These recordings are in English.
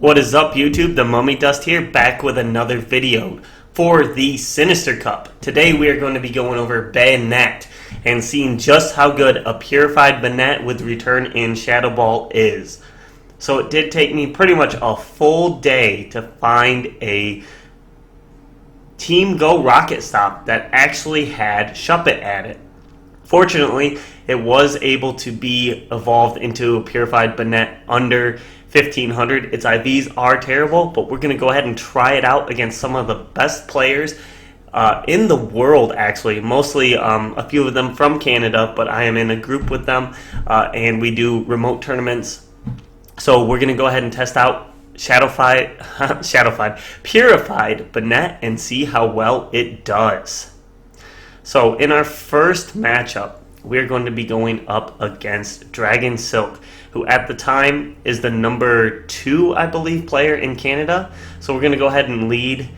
What is up, YouTube? The Mummy Dust here, back with another video for the Sinister Cup. Today we are going to be going over Banette and seeing just how good a Purified Banette with return in Shadow Ball is. So it did take me pretty much a full day to find a Team Go Rocket Stop that actually had Shuppet at it. Fortunately, it was able to be evolved into a Purified Banette under 1500. Its IVs are terrible, but we're going to go ahead and try it out against some of the best players in the world, actually. Mostly a few of them from Canada, but I am in a group with them, and we do remote tournaments. So we're going to go ahead and test out Purified Banette and see how well it does. So in our first matchup, we're going to be going up against Dragon Silk, who at the time is the number 2, I believe, player in Canada. So we're going to go ahead and lead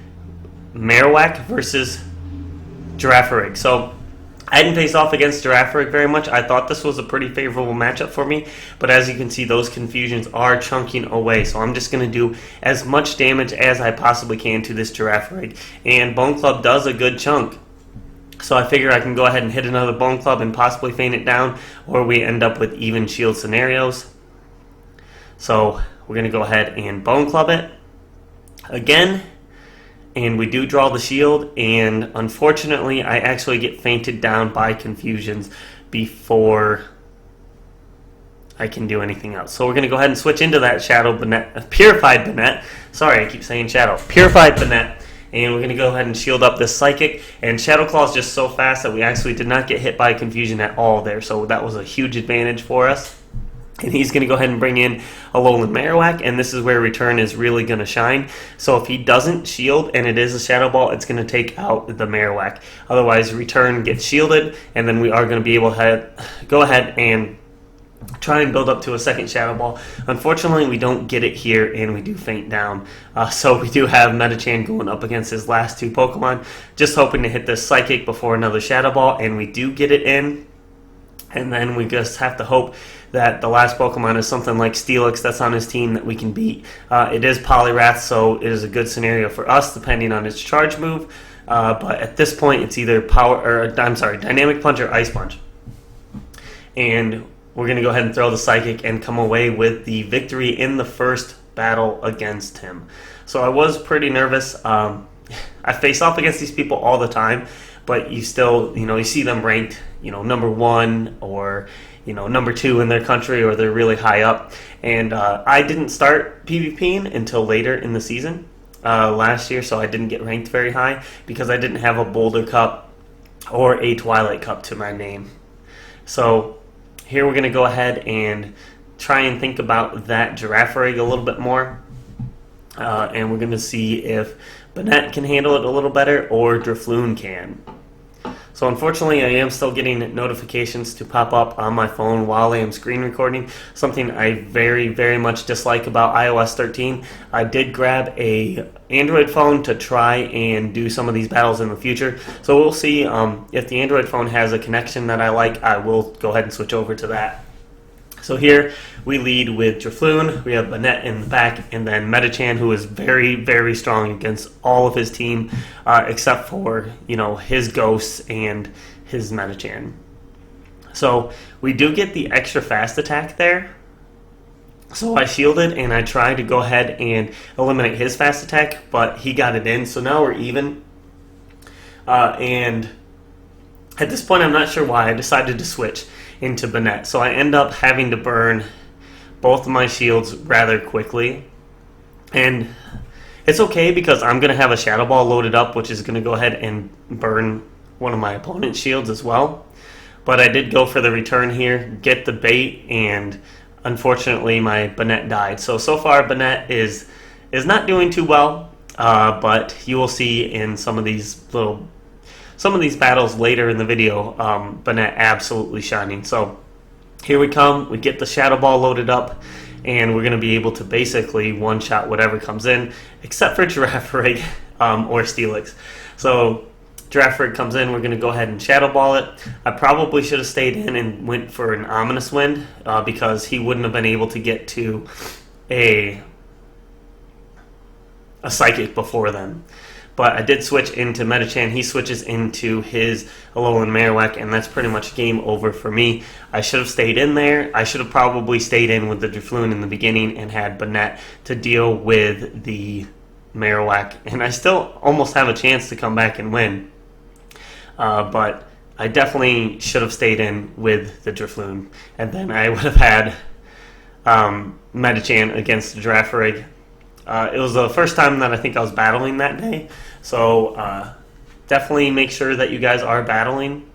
Marowak versus Girafarig. So I didn't face off against Girafarig very much. I thought this was a pretty favorable matchup for me, but as you can see, those confusions are chunking away. So I'm just going to do as much damage as I possibly can to this Girafarig. And Bone Club does a good chunk. So I figure I can go ahead and hit another Bone Club and possibly feign it down, or we end up with even shield scenarios. So we're going to go ahead and Bone Club it again, and we do draw the shield, and unfortunately I actually get fainted down by confusions before I can do anything else. So we're going to go ahead and switch into that Purified Banette. Sorry, I keep saying Shadow. Purified Banette. And we're going to go ahead and shield up this Psychic. And Shadow Claw is just so fast that we actually did not get hit by Confusion at all there. So that was a huge advantage for us. And he's going to go ahead and bring in a Alolan Marowak. And this is where Return is really going to shine. So if he doesn't shield and it is a Shadow Ball, it's going to take out the Marowak. Otherwise, Return gets shielded. And then we are going to be able to go ahead and try and build up to a second Shadow Ball. Unfortunately, we don't get it here, and we do faint down. So we do have Metachan going up against his last 2 Pokemon, just hoping to hit this Psychic before another Shadow Ball, and we do get it in. And then we just have to hope that the last Pokemon is something like Steelix that's on his team that we can beat. It is Poliwrath, so it is a good scenario for us, depending on its charge move. But at this point, it's either Dynamic Punch or Ice Punch. And we're going to go ahead and throw the Psychic and come away with the victory in the first battle against him. So I was pretty nervous. I face off against these people all the time, but you still, you see them ranked, number 1 or, number 2 in their country, or they're really high up. And I didn't start PvPing until later in the season last year, so I didn't get ranked very high because I didn't have a Boulder Cup or a Twilight Cup to my name. So here we're going to go ahead and try and think about that Girafarig a little bit more. And we're going to see if Banette can handle it a little better or Drifloon can. So unfortunately, I am still getting notifications to pop up on my phone while I am screen recording, something I very, very much dislike about iOS 13. I did grab a Android phone to try and do some of these battles in the future. So we'll see if the Android phone has a connection that I like. I will go ahead and switch over to that. So here we lead with Drifloon, we have Banette in the back, and then Metachan, who is very, very strong against all of his team, except for, his Ghosts and his Metachan. So we do get the extra fast attack there. So I shielded and I tried to go ahead and eliminate his fast attack, but he got it in, so now we're even. And at this point, I'm not sure why I decided to switch into Banette. So I end up having to burn both of my shields rather quickly. And it's okay because I'm going to have a Shadow Ball loaded up, which is going to go ahead and burn one of my opponent's shields as well. But I did go for the return here, get the bait, and unfortunately my Banette died. So far Banette is not doing too well, but you will see in some of these battles later in the video, Banette absolutely shining. So here we come, we get the Shadow Ball loaded up, and we're going to be able to basically one-shot whatever comes in, except for Girafarig or Steelix. So Girafarig comes in, we're going to go ahead and Shadow Ball it. I probably should have stayed in and went for an Ominous Wind because he wouldn't have been able to get to a a Psychic before then. But I did switch into Metachan. He switches into his Alolan Marowak, and that's pretty much game over for me. I should have stayed in there. I should have probably stayed in with the Drifloon in the beginning and had Banette to deal with the Marowak. And I still almost have a chance to come back and win. But I definitely should have stayed in with the Drifloon. And then I would have had Metachan against the Girafarig. It was the first time that I think I was battling that day. So definitely make sure that you guys are battling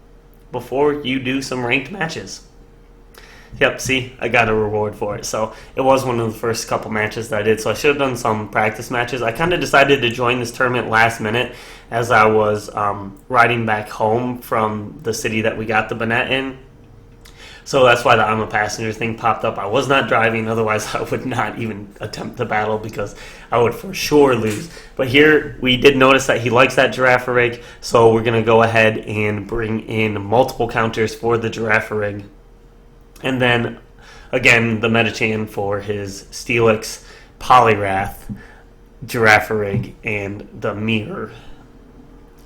before you do some ranked matches. Yep, see, I got a reward for it. So it was one of the first couple matches that I did. So I should have done some practice matches. I kind of decided to join this tournament last minute as I was riding back home from the city that we got the Banette in. So that's why the I'm a passenger thing popped up. I was not driving, otherwise I would not even attempt the battle because I would for sure lose. But here we did notice that he likes that Girafarig, so we're going to go ahead and bring in multiple counters for the Girafarig. And then, again, the Metachan for his Steelix, Poliwrath, Girafarig, and the Mirror.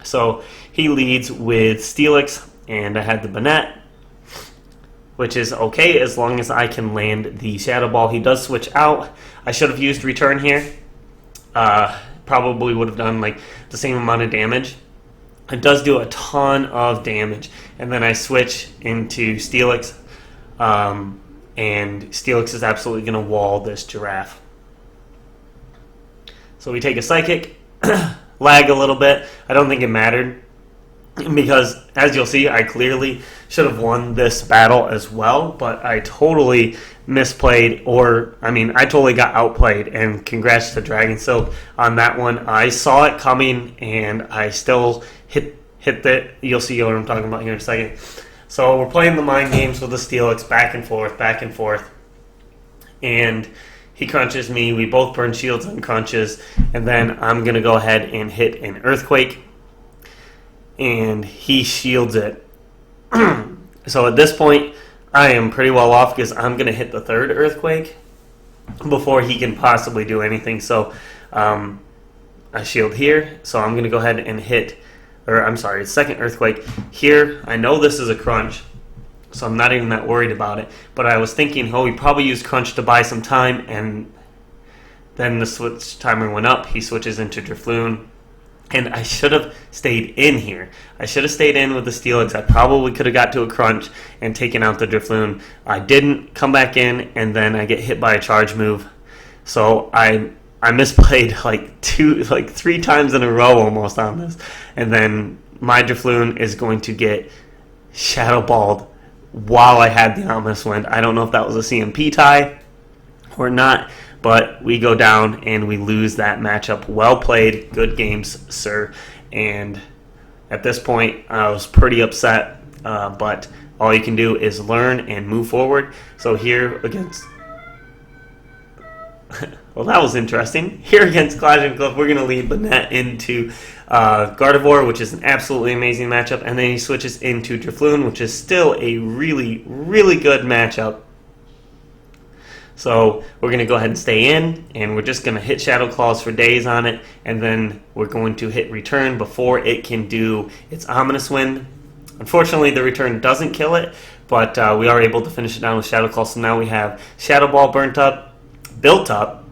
So he leads with Steelix, and I had the Banette, which is okay as long as I can land the Shadow Ball. He does switch out. I should have used Return here. Probably would have done like the same amount of damage. It does do a ton of damage. And then I switch into Steelix. And Steelix is absolutely going to wall this Giraffe. So we take a Psychic. Lag a little bit. I don't think it mattered. Because, as you'll see, I clearly should have won this battle as well, but I totally misplayed, I totally got outplayed, and congrats to Dragon Silk on that one. I saw it coming, and I still hit the, you'll see what I'm talking about here in a second. So we're playing the mind games with the Steelix, back and forth, and he crunches me. We both burn shields and crunches, and then I'm going to go ahead and hit an Earthquake. And he shields it. So at this point, I am pretty well off because I'm going to hit the third Earthquake before he can possibly do anything. So I shield here. So I'm going to go ahead and hit, second Earthquake. Here, I know this is a crunch, so I'm not even that worried about it. But I was thinking, he probably used crunch to buy some time, and then the switch timer went up. He switches into Drifloon. And I should have stayed in here. I should have stayed in with the Steelix. I probably could have got to a crunch and taken out the Drifloon. I didn't come back in, and then I get hit by a charge move. So I misplayed like 3 times in a row almost on this. And then my Drifloon is going to get Shadow Balled while I had the Ominous Wind. I don't know if that was a CMP tie or not. But we go down and we lose that matchup. Well played. Good games, sir. And at this point, I was pretty upset. But all you can do is learn and move forward. So here against... well, that was interesting. Here against Clash and Cliff, we're going to lead Banette into Gardevoir, which is an absolutely amazing matchup. And then he switches into Drifloon, which is still a really, really good matchup. So we're going to go ahead and stay in, and we're just going to hit Shadow Claws for days on it, and then we're going to hit Return before it can do its Ominous Wind. Unfortunately, the Return doesn't kill it, but we are able to finish it down with Shadow Claw. So now we have Shadow Ball built up,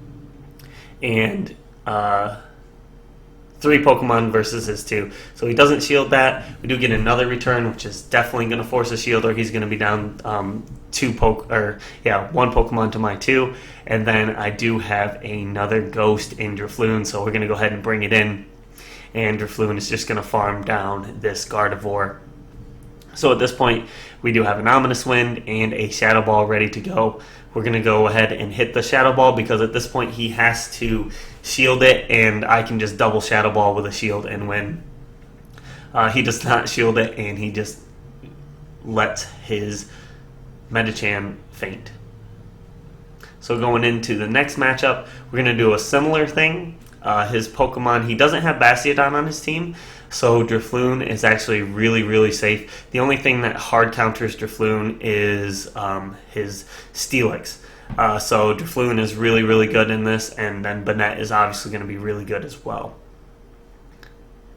and 3 Pokemon versus his 2. So he doesn't shield that. We do get another Return, which is definitely going to force a shield, or he's going to be down 1 Pokemon to my 2. And then I do have another Ghost in Drifloon, so we're going to go ahead and bring it in. And Drifloon is just going to farm down this Gardevoir. So at this point, we do have an Ominous Wind and a Shadow Ball ready to go. We're going to go ahead and hit the Shadow Ball because at this point he has to shield it, and I can just double Shadow Ball with a shield and win. He does not shield it, and he just lets his Metachan faint. So going into the next matchup, we're going to do a similar thing. His Pokemon, he doesn't have Bastiodon on his team, so Drifloon is actually really, really safe. The only thing that hard counters Drifloon is his Steelix. So Drifloon is really, really good in this, and then Banette is obviously going to be really good as well.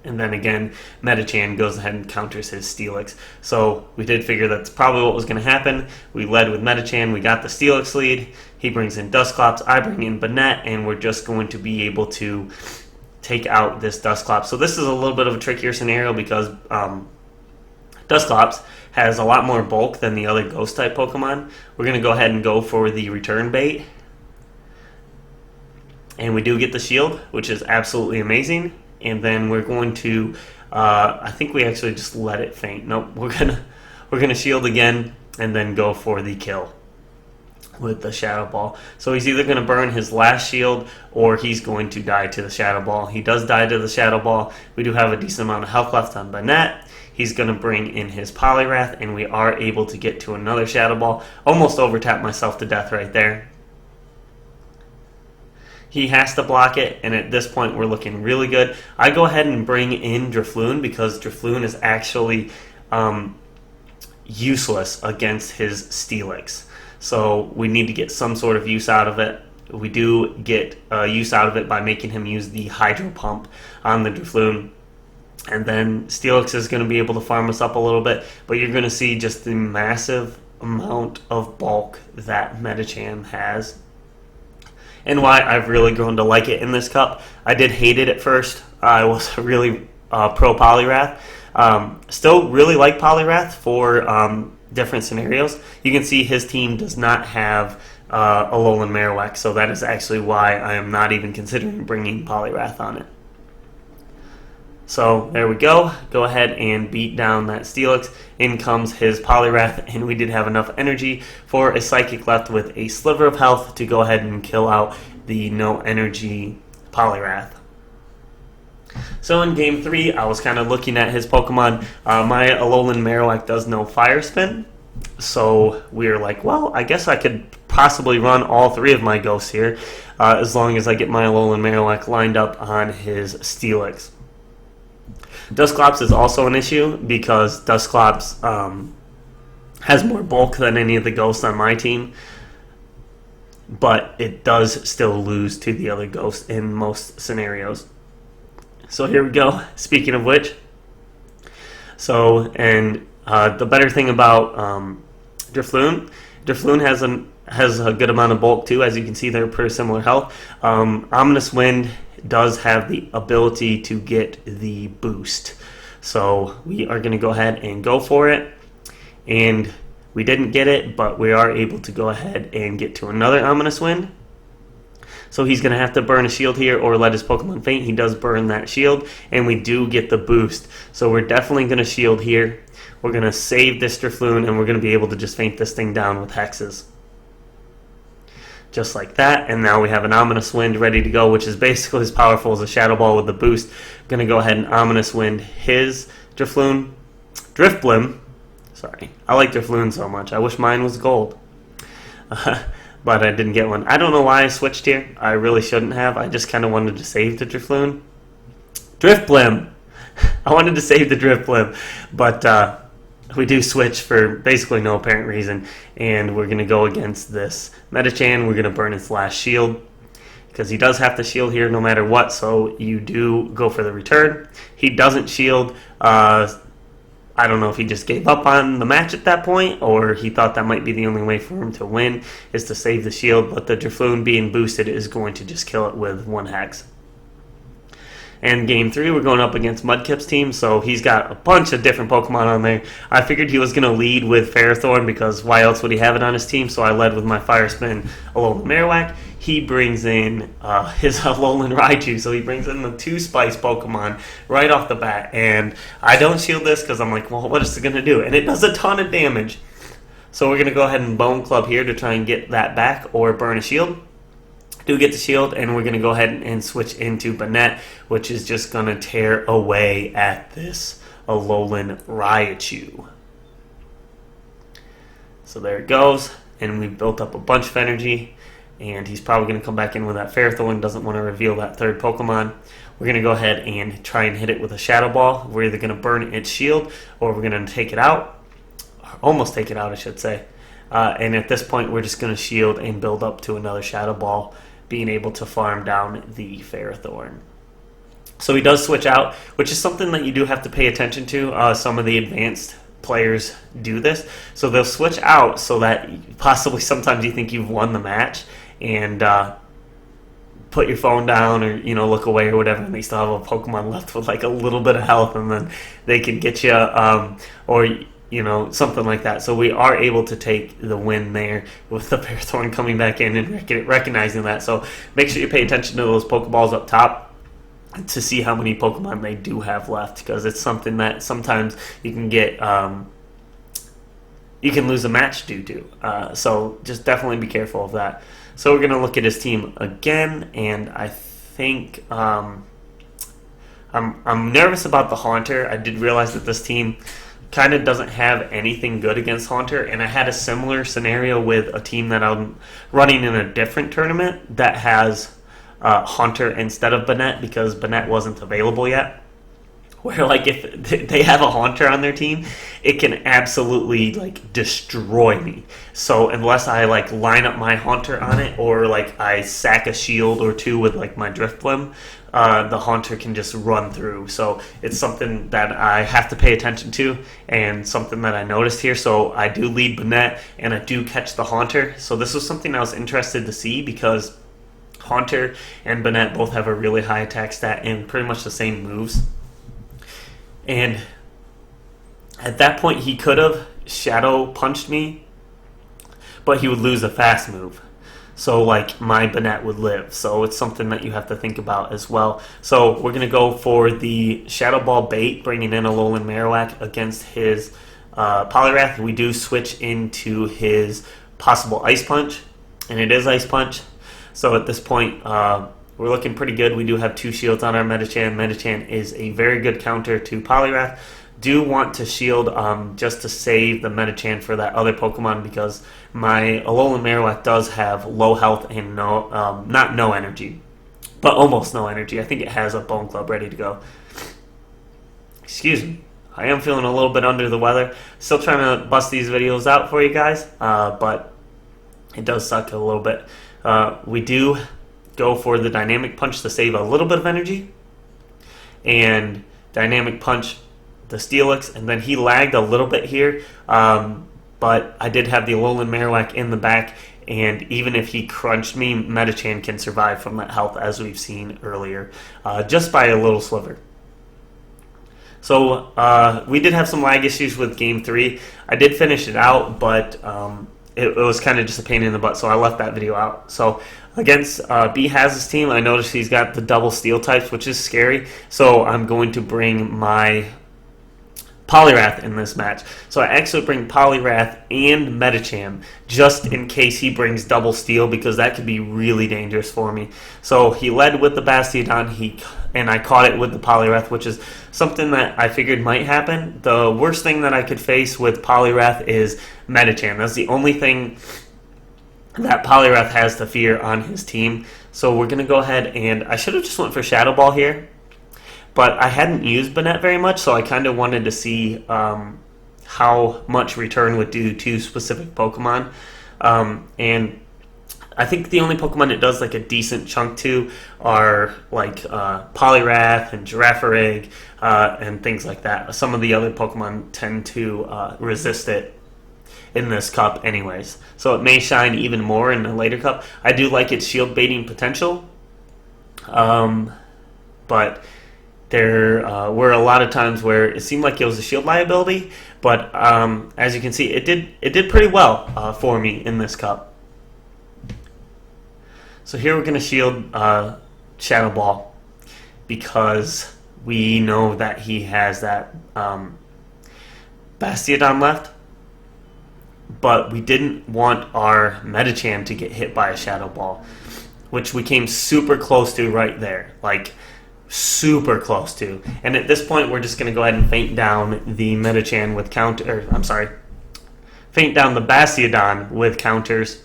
And then again, Metachan goes ahead and counters his Steelix. So we did figure that's probably what was going to happen. We led with Metachan, we got the Steelix lead. He brings in Dusclops, I bring in Banette, and we're just going to be able to take out this Dusclops. So this is a little bit of a trickier scenario because Dusclops has a lot more bulk than the other Ghost-type Pokemon. We're going to go ahead and go for the return bait. And we do get the shield, which is absolutely amazing. And then we're going to, I think we actually just let it faint. Nope, we're gonna shield again and then go for the kill with the Shadow Ball. So he's either going to burn his last shield or he's going to die to the Shadow Ball. He does die to the Shadow Ball. We do have a decent amount of health left on Banette. He's going to bring in his Poliwrath, and we are able to get to another Shadow Ball. Almost overtapped myself to death right there. He has to block it, and at this point we're looking really good. I go ahead and bring in Drifloon because Drifloon is actually useless against his Steelix. So we need to get some sort of use out of it. We do get use out of it by making him use the Hydro Pump on the Drifloon. And then Steelix is going to be able to farm us up a little bit, but you're going to see just the massive amount of bulk that Metachan has. And why I've really grown to like it in this cup. I did hate it at first. I was really pro Poliwrath. Still really like Poliwrath for different scenarios. You can see his team does not have Alolan Marowak, so that is actually why I am not even considering bringing Poliwrath on it. So there we go. Go ahead and beat down that Steelix. In comes his Poliwrath, and we did have enough energy for a Psychic left with a sliver of health to go ahead and kill out the no energy Poliwrath. So in Game 3, I was kind of looking at his Pokemon. My Alolan Marowak does no Fire Spin, so we were like, well, I guess I could possibly run all three of my Ghosts here as long as I get my Alolan Marowak lined up on his Steelix. Dusclops is also an issue because Dusclops has more bulk than any of the Ghosts on my team, but it does still lose to the other Ghosts in most scenarios. So here we go, speaking of which. So, and the better thing about Drifloon has a good amount of bulk too. As you can see, they're pretty similar health. Ominous Wind does have the ability to get the boost. So we are going to go ahead and go for it. And we didn't get it, but we are able to go ahead and get to another Ominous Wind. So he's going to have to burn a shield here or let his Pokemon faint. He does burn that shield, and we do get the boost. So we're definitely going to shield here. We're going to save this Drifloon, and we're going to be able to just faint this thing down with Hexes. Just like that, and now we have an Ominous Wind ready to go, which is basically as powerful as a Shadow Ball with the boost. Going to go ahead and Ominous Wind his Drifloon. Drifblim. Sorry, I like Drifloon so much. I wish mine was gold. But I didn't get one. I don't know why I switched here. I really shouldn't have. I just kind of wanted to save the Drifloon. Drifblim! I wanted to save the Drifblim, but we do switch for basically no apparent reason, and we're going to go against this Metachan. We're going to burn his last shield, because he does have to shield here no matter what, so you do go for the return. He doesn't shield. I don't know if he just gave up on the match at that point, or he thought that might be the only way for him to win, is to save the shield, but the Drifloon being boosted is going to just kill it with one Hex. And Game 3, we're going up against Mudkip's team, so he's got a bunch of different Pokemon on there. I figured he was going to lead with Ferrothorn, because why else would he have it on his team? So I led with my Fire Spin Alolan Marowak. He brings in his Alolan Raichu, so he brings in the 2 Spice Pokemon right off the bat. And I don't shield this, because I'm like, well, what is it going to do? And it does a ton of damage. So we're going to go ahead and Bone Club here to try and get that back, or burn a shield. Do get the shield, and we're going to go ahead and switch into Banette, which is just going to tear away at this Alolan Raichu. So there it goes, and we've built up a bunch of energy, and he's probably going to come back in with that Ferrothorn, doesn't want to reveal that third Pokemon. We're going to go ahead and try and hit it with a Shadow Ball. We're either going to burn its shield, or we're going to take it out, or almost take it out, I should say. And at this point, we're just going to shield and build up to another Shadow Ball, being able to farm down the Ferrothorn. So he does switch out, which is something that you do have to pay attention to. Some of the advanced players do this. So they'll switch out so that possibly sometimes you think you've won the match and put your phone down or look away or whatever, and they still have a Pokemon left with like a little bit of health, and then they can get you or something like that. So we are able to take the win there with the Ferrothorn coming back in and recognizing that. So make sure you pay attention to those Pokeballs up top to see how many Pokemon they do have left, because it's something that sometimes you can get you can lose a match due to. So just definitely be careful of that. So we're going to look at his team again, and I think I'm nervous about the Haunter. I did realize that this team kind of doesn't have anything good against Haunter, and I had a similar scenario with a team that I'm running in a different tournament that has Haunter instead of Banette, because Banette wasn't available yet. Where like if they have a Haunter on their team, it can absolutely like destroy me. So unless I like line up my Haunter on it, or like I sack a shield or two with like my Drifblim, the Haunter can just run through. So it's something that I have to pay attention to, and something that I noticed here. So I do lead Banette, and I do catch the Haunter. So this was something I was interested to see, because Haunter and Banette both have a really high attack stat and pretty much the same moves. And at that point, he could have Shadow Punched me, but he would lose a fast move. So, like, my Banette would live. So it's something that you have to think about as well. So we're going to go for the Shadow Ball bait, bringing in Alolan Marowak against his Poliwrath. We do switch into his possible Ice Punch, and it is Ice Punch. So at this point, we're looking pretty good. We do have 2 shields on our Medicham. Medicham is a very good counter to Poliwrath. Do want to shield just to save the Medicham for that other Pokemon, because my Alolan Marowak does have low health and not no energy, but almost no energy. I think it has a Bone Club ready to go. Excuse me. I am feeling a little bit under the weather. Still trying to bust these videos out for you guys, but it does suck a little bit. We do go for the Dynamic Punch to save a little bit of energy, and Dynamic Punch the Steelix, and then he lagged a little bit here, but I did have the Alolan Marowak in the back, and even if he crunched me, Medicham can survive from that health, as we've seen earlier, just by a little sliver. So we did have some lag issues with Game 3. I did finish it out, but it was kind of just a pain in the butt, so I left that video out. So against B has team, I noticed he's got the double steel types, which is scary. So I'm going to bring my Poliwrath in this match. So I actually bring Poliwrath and Medicham just in case he brings double steel, because that could be really dangerous for me. So he led with the Bastiodon, and I caught it with the Poliwrath, which is something that I figured might happen. The worst thing that I could face with Poliwrath is Medicham. That's the only thing that Poliwrath has to fear on his team. So we're going to go ahead, and I should have just went for Shadow Ball here, but I hadn't used Banette very much, so I kind of wanted to see how much return would do to specific Pokemon. And I think the only Pokemon it does like a decent chunk to are like Poliwrath and Girafarig and things like that. Some of the other Pokemon tend to resist it in this cup anyways, so it may shine even more in a later cup. I do like its shield baiting potential, but there were a lot of times where it seemed like it was a shield liability, but as you can see, it did pretty well for me in this cup. So here we're going to shield Shadow Ball, because we know that he has that Bastiodon left, but we didn't want our Medicham to get hit by a Shadow Ball, which we came super close to right there, like super close to. And at this point, we're just going to go ahead and feint down the Medicham with feint down the Bastiodon with counters,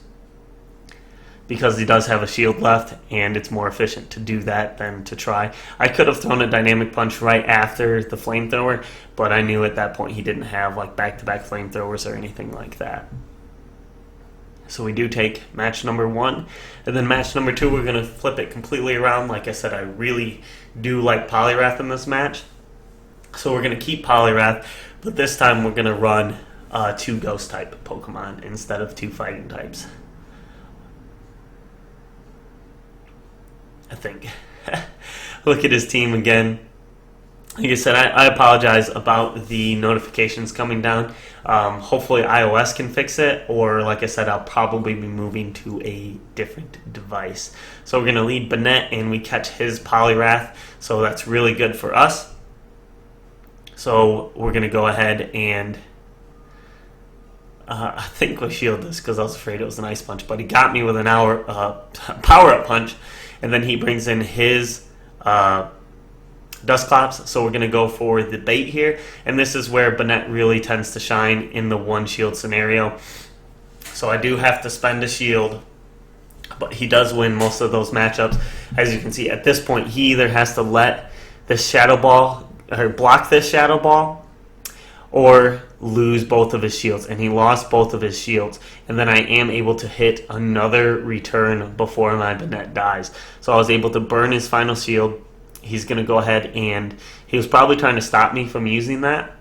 because he does have a shield left, and it's more efficient to do that than to try. I could have thrown a Dynamic Punch right after the Flamethrower, but I knew at that point he didn't have like back-to-back Flamethrowers or anything like that. So we do take match number 1, and then match number 2, we're going to flip it completely around. Like I said, I really do like Poliwrath in this match. So we're going to keep Poliwrath, but this time we're going to run 2 Ghost-type Pokemon instead of 2 Fighting types. I think. Look at his team again. Like I said, I apologize about the notifications coming down. Hopefully iOS can fix it, or like I said, I'll probably be moving to a different device. So we're going to lead Banette, and we catch his Poliwrath, so that's really good for us. So we're going to go ahead and I think we'll shield this because I was afraid it was an Ice Punch, but he got me with an Power-Up Punch, and then he brings in his Dusclops, so we're going to go for the bait here, and this is where Banette really tends to shine in the 1 shield scenario. So I do have to spend a shield, but he does win most of those matchups. As you can see, at this point, he either has to let this Shadow Ball, or block this Shadow Ball, or lose both of his shields, and he lost both of his shields, and then I am able to hit another return before my Banette dies. So I was able to burn his final shield. He's going to go ahead, and he was probably trying to stop me from using that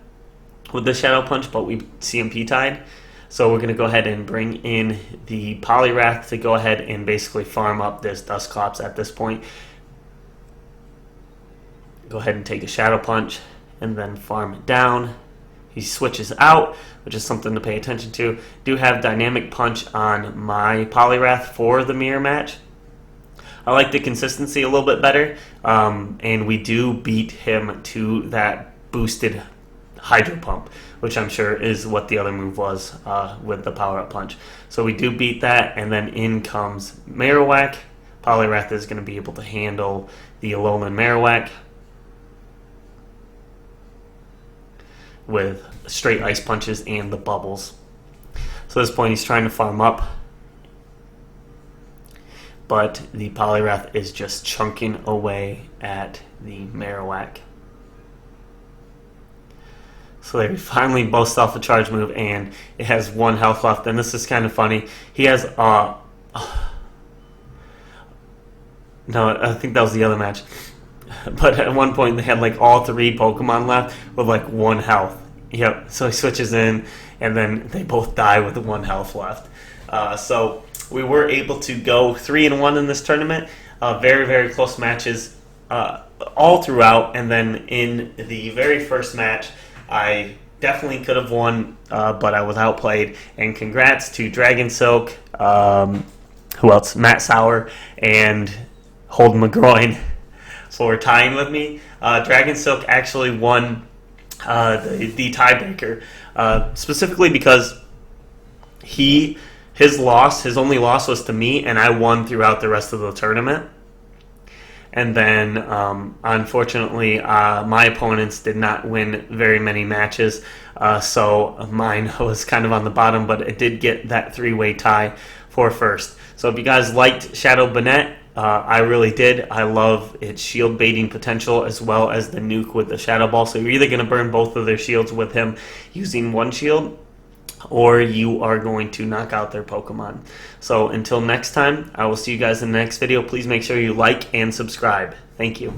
with the Shadow Punch, but we CMP tied. So we're going to go ahead and bring in the Poliwrath to go ahead and basically farm up this Dusclops at this point. Go ahead and take a Shadow Punch and then farm it down. He switches out, which is something to pay attention to. Do have Dynamic Punch on my Poliwrath for the mirror match. I like the consistency a little bit better, and we do beat him to that boosted Hydro Pump, which I'm sure is what the other move was with the Power-Up Punch. So we do beat that, and then in comes Marowak. Poliwrath is going to be able to handle the Alolan Marowak with straight Ice Punches and the Bubbles. So at this point he's trying to farm up, but the Poliwrath is just chunking away at the Marowak. So they finally both off a charge move, and it has 1 health left, and this is kind of funny. He has no, I think that was the other match. But at one point they had like all 3 Pokemon left with like 1 health. Yep. So he switches in, and then they both die with 1 health left. So we were able to go 3-1 in this tournament. Very, very close matches all throughout. And then in the very first match, I definitely could have won, but I was outplayed. And congrats to Dragon Silk, who else? Matt Sauer and Holden McGroin for tying with me. Dragon Silk actually won the tiebreaker, specifically because his only loss was to me, and I won throughout the rest of the tournament. And then, unfortunately, my opponents did not win very many matches, so mine was kind of on the bottom, but it did get that 3-way tie for first. So if you guys liked Shadow Banette, I really did. I love its shield baiting potential as well as the nuke with the Shadow Ball. So you're either going to burn both of their shields with him using 1 shield, or you are going to knock out their Pokemon. So until next time, I will see you guys in the next video. Please make sure you like and subscribe. Thank you.